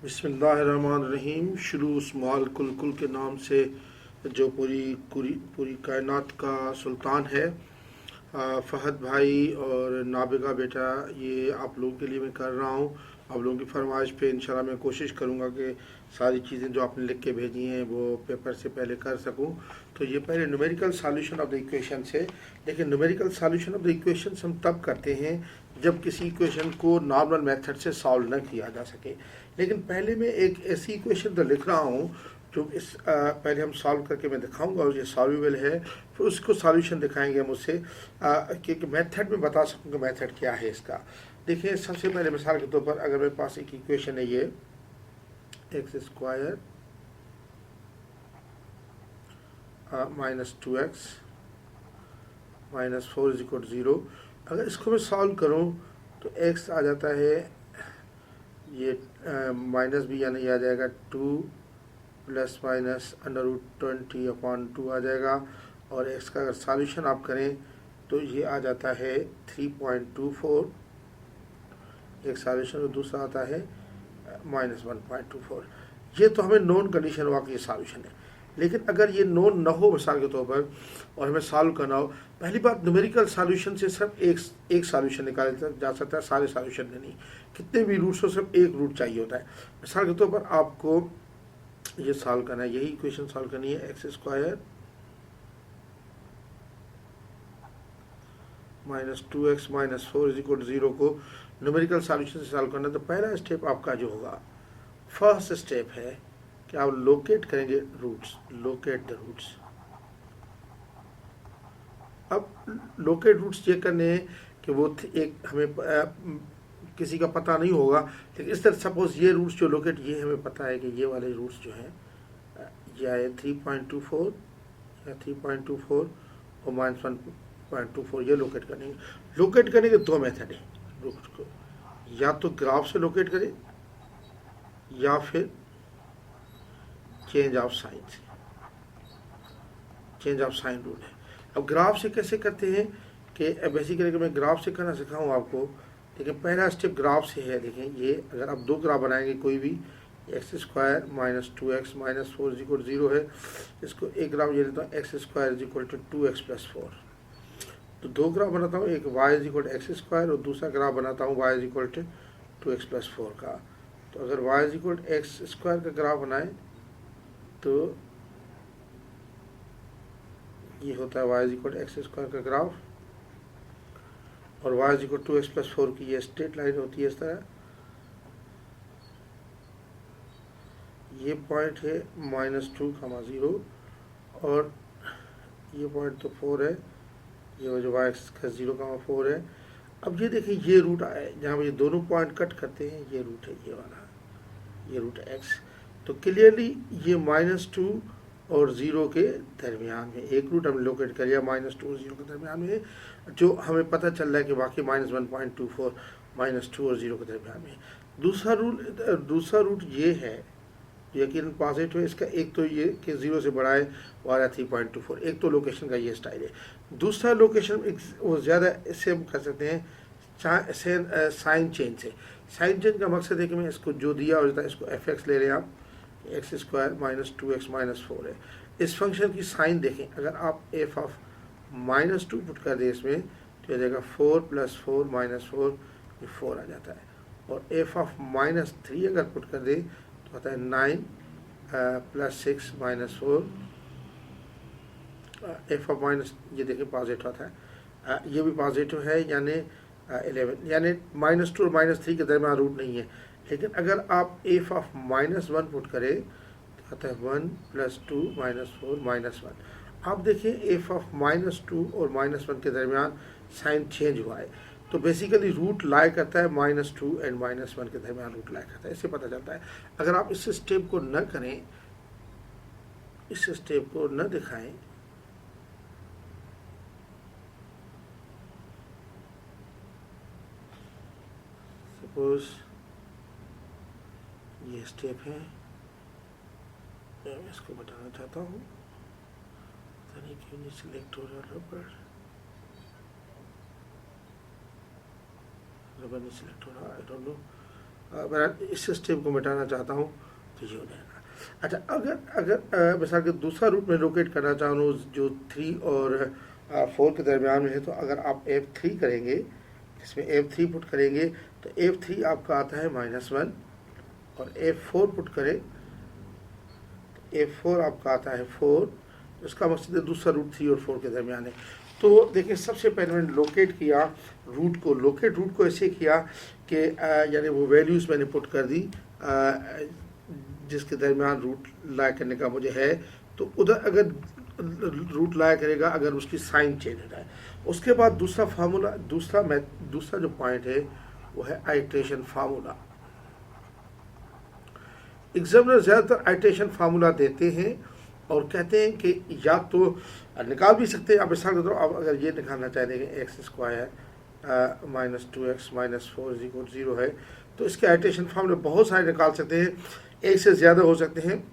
बिस्मिल्लाहिर्रहमानिर्रहीम। शुरू स्मॉल कुलकुल के नाम से जो पूरी पूरी पूरी कायनात का सुल्तान है, फ़हद भाई और नाबिगा बेटा, ये आप लोगों के लिए मैं कर रहा हूँ। आप लोगों की फरमाइश पे इंशाल्लाह मैं कोशिश करूँगा कि सारी चीज़ें जो आपने लिख के भेजी हैं वो पेपर से पहले कर सकूँ। तो ये पहले numerical solution of the equation से देखिए। Numerical solution of the equation हम तब करते हैं जब किसी इक्वेशन को नॉर्मल मेथड से सॉल्व न किया जा सके। लेकिन पहले मैं एक ऐसी इक्वेशन तो लिख रहा हूँ जो पहले हम सॉल्व करके मैं दिखाऊंगा और ये सॉल्यूबल है, फिर उसको सॉल्यूशन दिखाएंगे हम उससे कि मेथड में बता सकूँगा मेथड क्या है इसका। देखिए, सबसे पहले मिसाल के तौर पर अगर मेरे पास एक इक्वेशन है, ये एक्स स्क्वायर -2x -4 = 0। अगर इसको मैं सॉल्व करूँ तो x आ जाता है, ये माइनस भी यानी आ जाएगा 2 ± √20/2 आ जाएगा। और x का अगर सॉल्यूशन आप करें तो ये आ जाता है 3.24 एक सॉल्यूशन, और दूसरा आता है -1.24। ये तो हमें नॉन कंडीशन हुआ कि ये सॉल्यूशन है। लेकिन अगर ये नॉन न हो मिसाल के तौर पर और हमें सॉल्व करना हो, पहली बात न्यूमेरिकल सॉल्यूशन से सिर्फ एक सॉल्यूशन निकाला जा सकता है, सारे सॉल्यूशन में नहीं। कितने भी रूट्स हो सिर्फ एक रूट चाहिए होता है। मिसाल के तौर पर आपको ये सॉल्व करना है, यही इक्वेशन सॉल्व करनी है, एक्स स्क्वायर -2x -4 = 0 को न्यूमेरिकल सॉल्यूशन से सॉल्व करना है। तो पहला स्टेप आपका जो होगा, फर्स्ट स्टेप है कि आप लोकेट करेंगे रूट्स, लोकेट द रूट्स। अब लोकेट रूट्स ये करने हैं कि वो एक हमें किसी का पता नहीं होगा, लेकिन इस तरह सपोज ये रूट्स जो लोकेट, ये हमें पता है कि ये वाले रूट्स जो हैं ये आए 3.24 या 3.24 और -1.24, ये लोकेट करने के दो मेथड हैं रूट्स को। या तो ग्राफ से लोकेट करें या फिर चेंज ऑफ साइन से, चेंज ऑफ साइन रूल है। अब ग्राफ से कैसे करते हैं कि बेसिकली मैं ग्राफ से करना सिखाऊँ आपको, लेकिन पहला स्टेप ग्राफ से है। देखें, ये अगर आप दो ग्राफ बनाएंगे कोई भी, एक्स स्क्वायर -2x -4 = 0 है, इसको एक ग्राफ ये लेता हूँ, एक्स स्क्वायर = 2x + 4। तो दो ग्राफ बनाता हूँ, एक y = x² और दूसरा ग्राफ बनाता हूँ y = 2x + 4 का। तो अगर y = x² का ग्राफ बनाए तो ये होता है y = x² का ग्राफ, और y = 2x + 4 की ये स्ट्रेट लाइन होती है इस तरह। ये पॉइंट है -2, 0, और ये पॉइंट तो 4 है, ये जो y का 0, 4 है। अब ये देखिए, ये रूट आए जहाँ ये दोनों पॉइंट कट करते हैं, ये रूट है, ये वाला, ये रूट x। तो क्लियरली ये -2 और 0 के दरमियान में एक रूट हम लोकेट कर लिया, -2 और 0 के दरमियान में, जो हमें पता चल रहा है कि बाकी -1.24 -2 और 0 के दरमियान में। दूसरा रूट ये है, यकीन पॉजिटिव है इसका। एक तो ये कि 0 से बड़ा है, वाला 3.24, एक तो लोकेशन का ये स्टाइल है। दूसरा लोकेशन वो ज़्यादा इससे हम कर सकते हैं साइन चेंज से। साइन चेंज का मकसद है कि मैं इसको जो दिया होता है इसको fx ले रहे हैं आप, x² -2x -4 है। इस फंक्शन की साइन देखें, अगर आप f ऑफ -2 पुट कर दें इसमें तो हो जाएगा 4 + 4 -4, ये 4 आ जाता है। और f ऑफ -3 अगर पुट कर दें तो होता है 9 + 6 -4, f ऑफ माइनस, ये देखिए पॉजिटिव आता है, ये भी पॉजिटिव है, यानी 11, यानी -2 और -3 के दरमियान रूट नहीं है। लेकिन अगर आप f ऑफ -1 पुट करें तो आता है 1 + 2 -4 -1। आप देखिए f ऑफ -2 और -1 के दरमियान साइन चेंज हुआ है। तो बेसिकली रूट लाई करता है -2 एंड -1 के दरमियान रूट लाई करता है, इससे पता चलता है। अगर आप इस स्टेप को न करें, इस स्टेप को न दिखाएं, सपोज ये स्टेप है, मैं इसको बताना चाहता हूँ, पता नहीं क्यों नहीं सिलेक्ट हो रहा, रबर नहीं सिलेक्ट हो रहा, आई डोंट नो। मैं इस स्टेप को मिटाना चाहता हूँ तो ये हो जाएगा। अच्छा, अगर अगर मिसाल के दूसरा रूट में लोकेट करना चाहूँ जो 3 और 4 के दरमियान में है, तो अगर आप F3 करेंगे, इसमें F3 पुट करेंगे तो F3 आपका आता है -1, और F4 पुट करें F4 आपका आता है 4। इसका मकसद है दूसरा रूट 3 और 4 के दरमियान है। तो देखिए, सबसे पहले मैंने लोकेट किया रूट को ऐसे किया कि यानी वो वैल्यूज़ मैंने पुट कर दी जिसके दरमियान रूट लाया करने का मुझे है, तो उधर अगर रूट लाया करेगा अगर उसकी साइन चेंज हो जाए। उसके बाद दूसरा फार्मूला, दूसरा जो पॉइंट है वो है आइट्रेशन फार्मूला। एग्जामिनर ज़्यादातर आइट्रेशन फार्मूला देते हैं और कहते हैं कि या तो निकाल भी सकते हैं, आप मिसाल के तौर आप अगर ये निकालना चाहते हैं एक्स स्क्वायर -2x -4 0 है, तो इसके आइट्रेशन फार्मूले बहुत सारे निकाल सकते हैं, एक से ज़्यादा हो सकते हैं,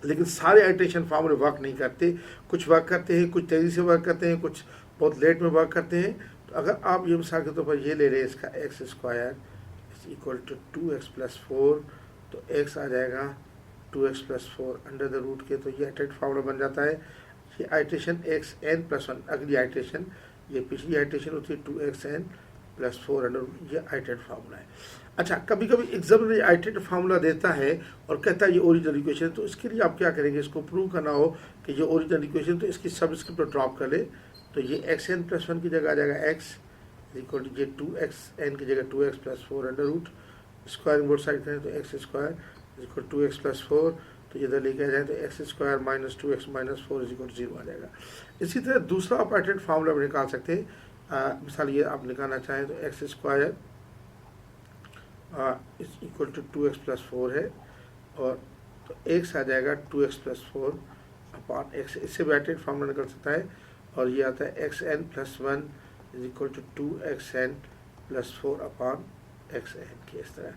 लेकिन सारे आइट्रेशन फार्मूले वर्क नहीं करते। कुछ वर्क करते हैं, कुछ तेज़ी से वर्क करते हैं, कुछ बहुत लेट में वर्क करते हैं। तो अगर आप ये मिसाल के तौर पर ये ले रहे हैं, इसका x square equal to 2x + 4, तो x आ जाएगा 2x + 4 अंडर द रूट के, तो ये आइट्रेट फार्मूला बन जाता है। ये आइट्रेशन xn+1, अगली आइट्रेशन, ये पिछली आइट्रेशन होती है 2xn + 4 अंडर, ये आइट्रेट फार्मूला है। अच्छा, कभी कभी एग्जामिनर आइट्रेट फार्मूला देता है और कहता है ये ओरिजिनल इक्वेशन, तो इसके लिए आप क्या करेंगे, इसको प्रूव करना हो कि ये ओरिजिनल इक्वेशन, तो इसकी सबस्क्रिप्ट ड्रॉप कर ले, तो ये xn+1 की जगह आ जाएगा x इक्वल टू ये 2xn की जगह 2x + 4 under root, squaring both side करें तो x स्क्वायर इक्वल 2x + 4, तो इधर लेके आ जाए तो x स्क्वायर -2x - 4 0 आ जाएगा। इसी तरह दूसरा आप आइट्रेट फार्मूला में निकाल सकते हैं। मिसाल ये आप निकालना चाहें तो x square equal to 2x + 4 है, और तो x आ जाएगा 2x + 4 अपॉन x, इससे भी आइट्रेट फार्मूला निकल सकता है। और ये आता है xn+1 equal to 2xn + 4 upon xn के, इस तरह।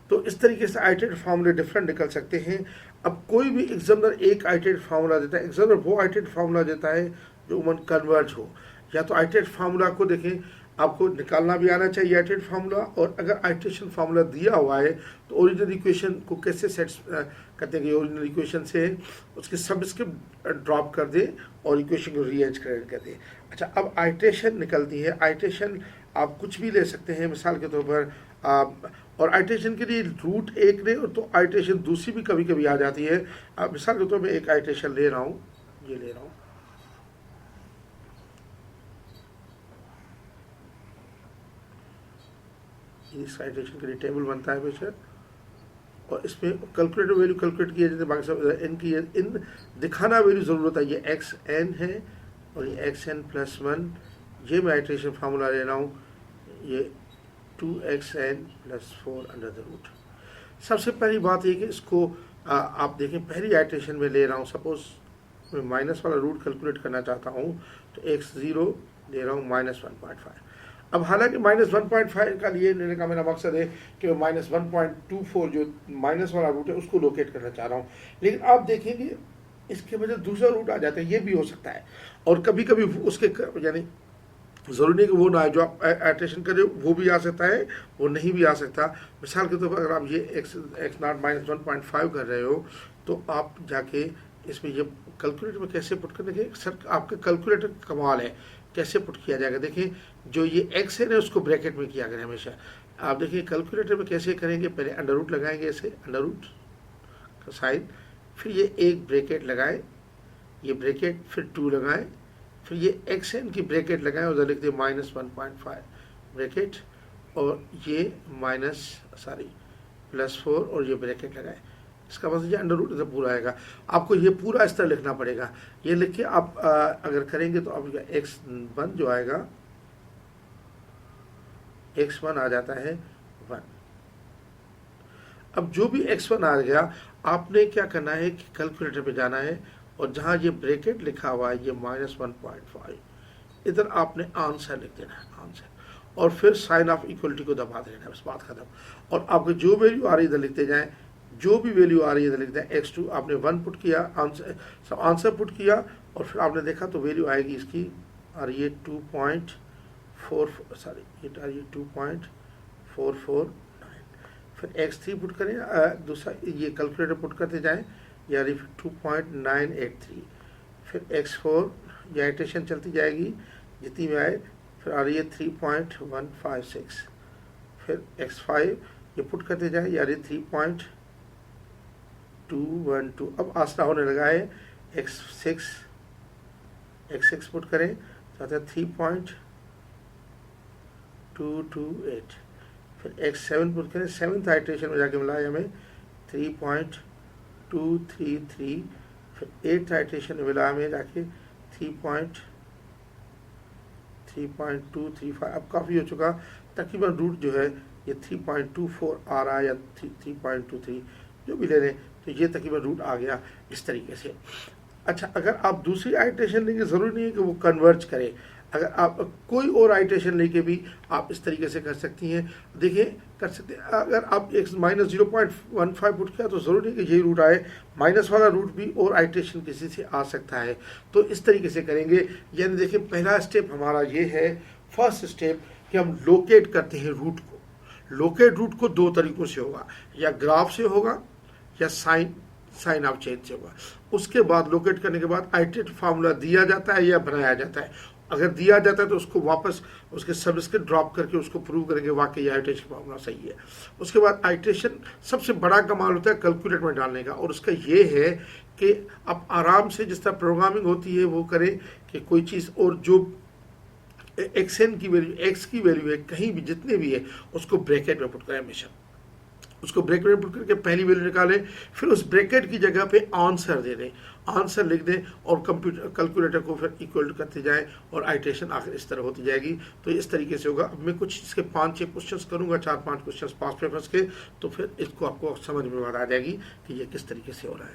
तो इस तरीके से आइट्रेट फार्मूले डिफरेंट निकल सकते हैं। अब कोई भी एग्जामिनर एक आइट्रेट फार्मूला देता है, एग्जामिनर वो आइट्रेट फार्मूला देता है जो उमन कन्वर्ज हो। या तो आइट्रेट फार्मूला को देखें, आपको निकालना भी आना चाहिए आइट्रेट फार्मूला, और अगर आइट्रेशन फार्मूला दिया हुआ है तो ओरिजिनल इक्वेशन को कैसे सेट करते हैं, ओरिजिनल इक्वेशन से उसकी सबस्क्रिप्ट ड्रॉप कर दे और इक्वेशन को रीअरेंज कर दे। अच्छा, अब आइट्रेशन निकलती है। आइट्रेशन आप कुछ भी ले सकते हैं, मिसाल के तौर पर और आइट्रेशन के लिए रूट एक ले, तो आइट्रेशन दूसरी भी कभी कभी आ जाती है। मिसाल के तौर पर एक आइट्रेशन ले रहा हूँ, ये ले रहा हूँ, इस आइट्रेशन के लिए टेबल बनता है बेशक, और इसमें कैलकुलेटर वैल्यू कैलकुलेट किया जाता है, बाकी सब इनकी इन दिखाना वैल्यू ज़रूरत है। ये xn है और ये xn+1, ये मैं आइट्रेशन फार्मूला ले रहा हूँ, ये 2xn + 4 अंडर द रूट। सबसे पहली बात ये कि इसको आप देखें, पहली आइट्रेशन में ले रहा हूँ, सपोज मैं माइनस वाला रूट कैलकुलेट करना चाहता हूँ, तो x0 ले रहा हूँ -1.5। अब हालांकि -1.5 का लिए लेने का मेरा मकसद है कि -1.24 जो माइनस वाला रूट है उसको लोकेट करना चाह रहा हूँ, लेकिन आप देखेंगे इसके वजह दूसरा रूट आ जाता है, ये भी हो सकता है। और कभी कभी उसके यानी ज़रूरी नहीं कि वो ना जो आप आइट्रेशन कर रहे हो वो भी आ सकता है, वो नहीं भी आ सकता। मिसाल के तौर पर अगर आप ये x0 -1.5 कर रहे हो, तो आप जाके इसमें ये कैलकुलेटर में कैसे पुट कर देखें। सर, आपके कैलकुलेटर कमाल है, कैसे पुट किया जाएगा। देखिए, जो ये x है ना उसको ब्रैकेट में किया करें हमेशा। आप देखिए कैलकुलेटर में कैसे करेंगे, पहले अंडर रूट लगाएंगे, ऐसे अंडर रूट का साइन, फिर ये एक ब्रैकेट लगाएं, ये ब्रैकेट, फिर 2 लगाएं, फिर ये xn की ब्रैकेट लगाएं, उधर लिख दें -1.5 ब्रैकेट, और ये +4 और ये ब्रैकेट लगाएं। इसका मतलब ये अंडर रूट इधर पूरा आएगा। आपको ये पूरा इस तरह लिखना पड़ेगा। ये लिख के आप अगर करेंगे तो आप x1 जो आएगा, x1 आ जाता है 1। अब जो भी x1 आ गया, आपने क्या करना है कि कैलकुलेटर पे जाना है, और जहाँ ये ब्रैकेट लिखा हुआ है ये -1.5, इधर आपने आंसर लिख देना है, आंसर, और फिर साइन ऑफ इक्वलिटी को दबा देना है, बस बात खत्म। और आपको जो वैल्यू आ रही है इधर लिखते जाएं, जो भी वैल्यू आ रही है इधर लिखते हैं। x2 आपने 1 पुट किया, आंसर पुट किया, और फिर आपने देखा तो वैल्यू आएगी इसकी, और ये 2.44, सॉरी ये 2.449। फिर x3 पुट करें, दूसरा ये कैलकुलेटर पुट करते जाएं, यानी 2.983, फिर x4 ये आइट्रेशन चलती जाएगी जितनी में आए, फिर आ रही है 3.156, फिर x5 ये पुट करते जाएं, यानी 3.212, अब आस्था होने लगा है। x6 पुट करें तो आता है 3.228, फिर x7 पुट करें, 7th आइट्रेशन में जाके मिला है हमें 3.233, फिर 8th आइट्रेशन में मिला हमें जाके 3.235। अब काफ़ी हो चुका, तकरीबन रूट जो है ये 3.24 आ रहा है या 3.23 जो भी ले रहे हैं, तो ये तकरीबन रूट आ गया इस तरीके से। अच्छा, अगर आप दूसरी आइट्रेशन लेंगे, ज़रूरी नहीं है कि वो कन्वर्ज करे, अगर आप कोई और आइट्रेशन लेके भी आप इस तरीके से कर सकती हैं। देखिए कर सकते हैं, अगर आप x -0.15 पुट किया तो ज़रूरी नहीं कि यही रूट आए, माइनस वाला रूट भी और आइट्रेशन किसी से आ सकता है। तो इस तरीके से करेंगे, यानी देखिए पहला स्टेप हमारा ये है, फर्स्ट स्टेप कि हम लोकेट करते हैं रूट को। लोकेट रूट को दो तरीक़ों से होगा, या ग्राफ से होगा या साइन ऑफ चेंज से होगा। उसके बाद लोकेट करने के बाद आइट्रेट फार्मूला दिया जाता है या बनाया जाता है। अगर दिया जाता है तो उसको वापस उसके सबस्क्रिप्ट ड्रॉप करके उसको प्रूव करेंगे वाकई आइट्रेशन फार्मूला सही है। उसके बाद आइट्रेशन सबसे बड़ा कमाल होता है कैलकुलेटर में डालने का, और उसका ये है कि आप आराम से जिस तरह प्रोग्रामिंग होती है वो करें कि कोई चीज़, और जो xn की वैल्यू, x की वैल्यू है कहीं भी जितने भी है उसको ब्रैकेट में पुट करें हमेशा, उसको ब्रैकेट में पुट करके पहली वैल्यू निकालें, फिर उस ब्रैकेट की जगह पे आंसर दे दें, आंसर लिख दें और कैलकुलेटर को फिर इक्वल करते जाएं और आइट्रेशन आखिर इस तरह होती जाएगी। तो इस तरीके से होगा। अब मैं कुछ इसके 5-6 क्वेश्चंस करूंगा, 4-5 क्वेश्चंस पास पेपर्स के, तो फिर इसको आपको समझ में आ जाएगी कि ये किस तरीके से हो रहा है।